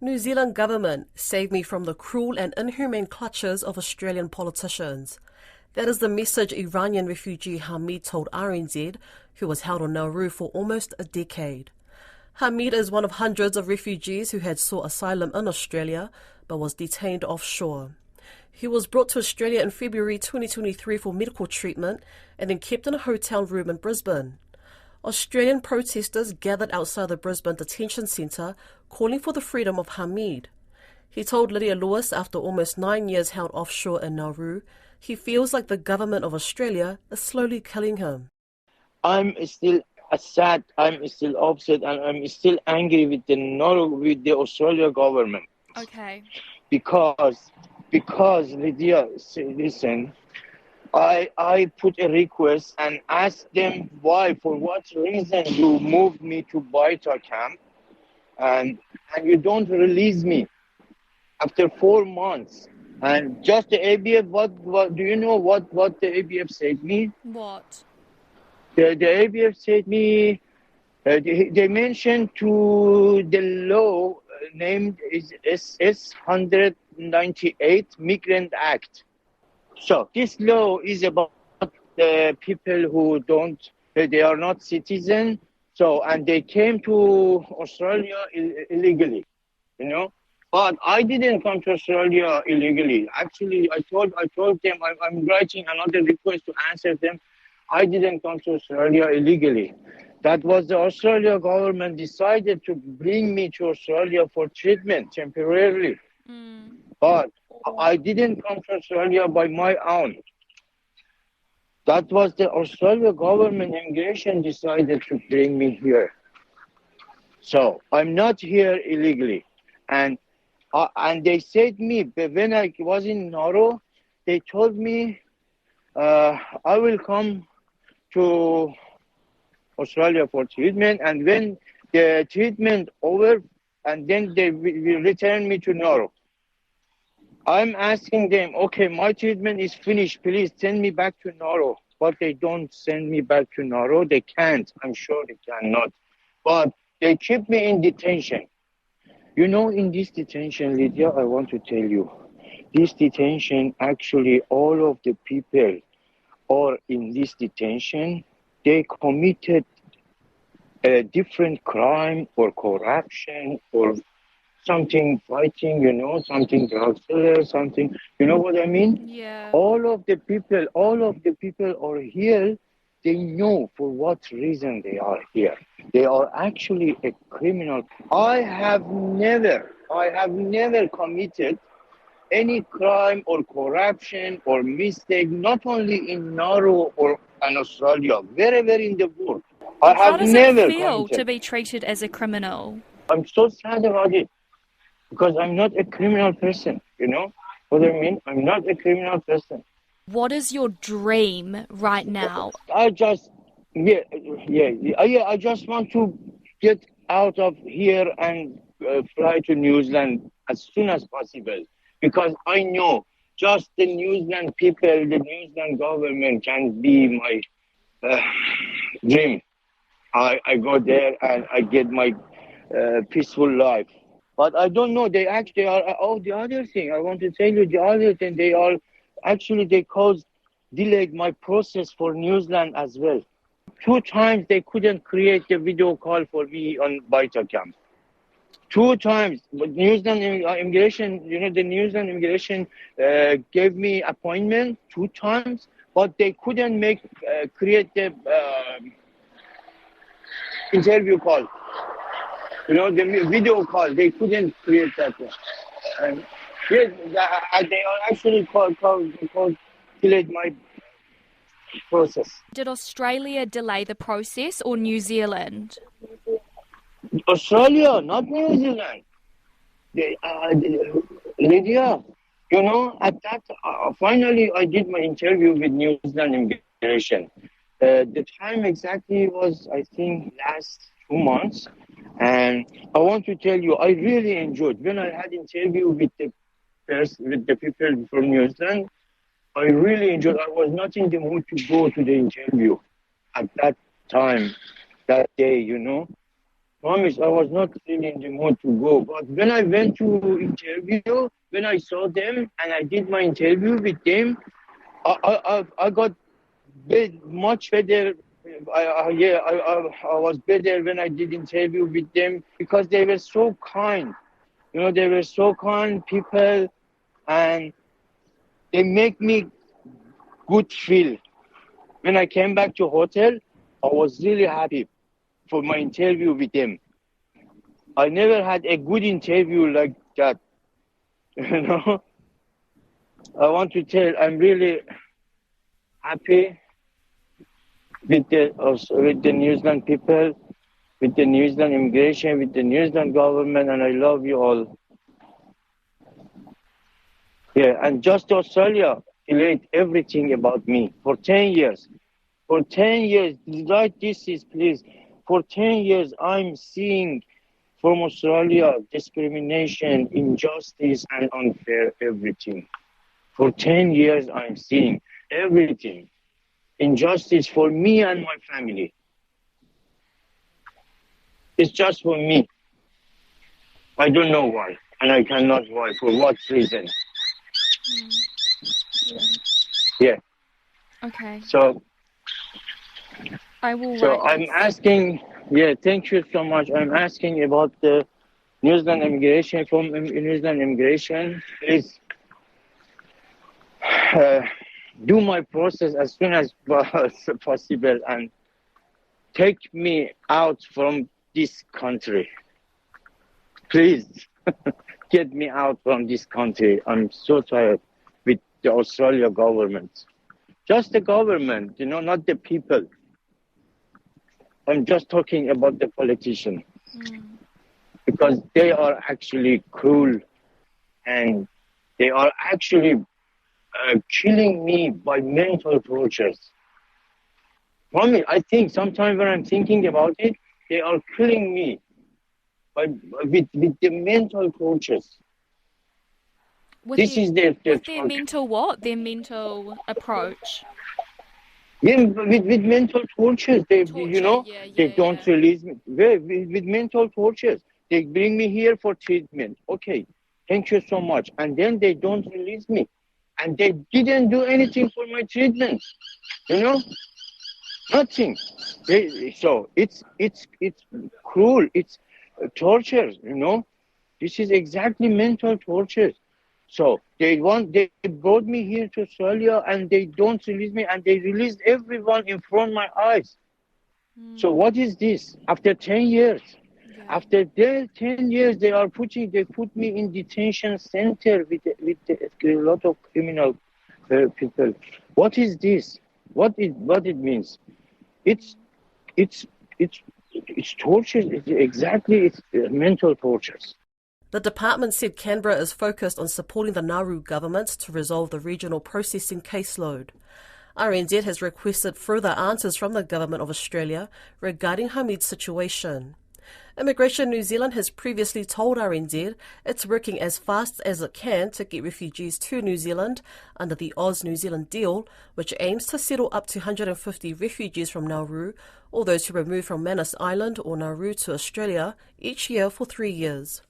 New Zealand government saved me from the cruel and inhumane clutches of Australian politicians. That is the message Iranian refugee Hamid told RNZ, who was held on Nauru for almost a decade. Hamid is one of hundreds of refugees who had sought asylum in Australia but was detained offshore. He was brought to Australia in February 2023 for medical treatment and then kept in a hotel room in Brisbane. Australian protesters gathered outside the Brisbane Detention Centre calling for the freedom of Hamid. He told Lydia Lewis after almost 9 years held offshore in Nauru, he feels like the government of Australia is slowly killing him. I'm still sad, I'm still upset, and I'm still angry with the Australian government. Okay. Because Lydia, listen, I put a request and asked them why, for what reason you moved me to Baita camp and you don't release me after 4 months. And just the ABF, what do you know what the ABF said me? What? The ABF said me, they mentioned to the law named is SS 198 Migrant Act. So this law is about the people who they are not citizens. So, and they came to Australia illegally, you know. But I didn't come to Australia illegally. Actually, I told them I'm writing another request to answer them. I didn't come to Australia illegally. That was the Australian government decided to bring me to Australia for treatment temporarily. But I didn't come to Australia by my own. That was the Australian government immigration decided to bring me here. So I'm not here illegally. And they said me, when I was in Nauru, they told me I will come to Australia for treatment, and when the treatment over, and then they will return me to Nauru. I'm asking them, okay, my treatment is finished, please send me back to Nauru. But they don't send me back to Nauru. They can't. I'm sure they cannot. But they keep me in detention. You know, in this detention, Lydia, I want to tell you, this detention, actually, all of the people are in this detention, they committed a different crime or corruption or something fighting, you know, something drug seller, something, you know what I mean? Yeah. All of the people are here, they know for what reason they are here. They are actually a criminal. I have never committed any crime or corruption or mistake, not only in Nauru or in Australia, wherever in the world. I How have does it never feel to committed. be treated as a criminal? I'm so sad about it because I'm not a criminal person, you know what I mean? I'm not a criminal person. What is your dream right now? I just I just want to get out of here and fly to New Zealand as soon as possible because I know just the New Zealand people, the New Zealand government can be my dream. I go there and I get my peaceful life. But I don't know. They actually are. Oh, the other thing I want to tell you, the other thing they caused delayed my process for New Zealand as well. 2 times they couldn't create a video call for me on Baita camp. 2 times, but New Zealand immigration, you know, the New Zealand immigration gave me appointment 2 times, but they couldn't create the interview call. You know, the video call, they couldn't create that one. And yes, they are actually called delayed my process. Did Australia delay the process or New Zealand? Australia, not New Zealand. Lydia, you know, at that, finally I did my interview with New Zealand immigration. The time exactly was, I think, last 2 months. And I want to tell you, I really enjoyed when I had interview with the people from New Zealand. I really enjoyed. I was not in the mood to go to the interview at that time, that day, you know. Promise, I was not really in the mood to go. But when I went to interview, when I saw them and I did my interview with them, I got much better. I was better when I did interview with them because they were so kind. You know, they were so kind people, and they make me good feel. When I came back to hotel, I was really happy for my interview with them. I never had a good interview like that. You know, I want to tell I'm really happy with the New Zealand people, with the New Zealand immigration, with the New Zealand government, and I love you all. Yeah, and just Australia delayed everything about me for 10 years. For 10 years, write this is please. For 10 years, I'm seeing from Australia discrimination, injustice, and unfair everything. For 10 years, I'm seeing everything. Injustice for me and my family. It's just for me. I don't know why, and I cannot why, for what reason. Yeah. Okay. So I will So write I'm this. asking, yeah, thank you so much. I'm asking about the New Zealand immigration, from New Zealand immigration. Please do my process as soon as possible and take me out from this country. Please get me out from this country. I'm so tired with the Australia government. Just the government, you know, not the people. I'm just talking about the politician because they are actually cruel and they are actually killing me by mental tortures. For me, I think sometimes when I'm thinking about it, they are killing me with the mental tortures. This is their with their torture. mental what? Their mental approach. Yeah, with mental tortures, they Torture, yeah, they yeah, don't yeah. release me. With mental tortures, they bring me here for treatment. Okay, thank you so much, and then they don't release me, and they didn't do anything for my treatment. You know, nothing. So it's cruel. It's torture. You know, this is exactly mental torture. So they brought me here to Australia and they don't release me and they released everyone in front of my eyes. So what is this? After 10 years, Yeah. after 10 years, they put me in detention center with a lot of criminal people. What is this? What it means? It's it's it's it's torture. It's mental tortures. The department said Canberra is focused on supporting the Nauru government to resolve the regional processing caseload. RNZ has requested further answers from the Government of Australia regarding Hamid's situation. Immigration New Zealand has previously told RNZ it's working as fast as it can to get refugees to New Zealand under the AUS-New Zealand deal, which aims to settle up to 150 refugees from Nauru or those who were moved from Manus Island or Nauru to Australia each year for 3 years.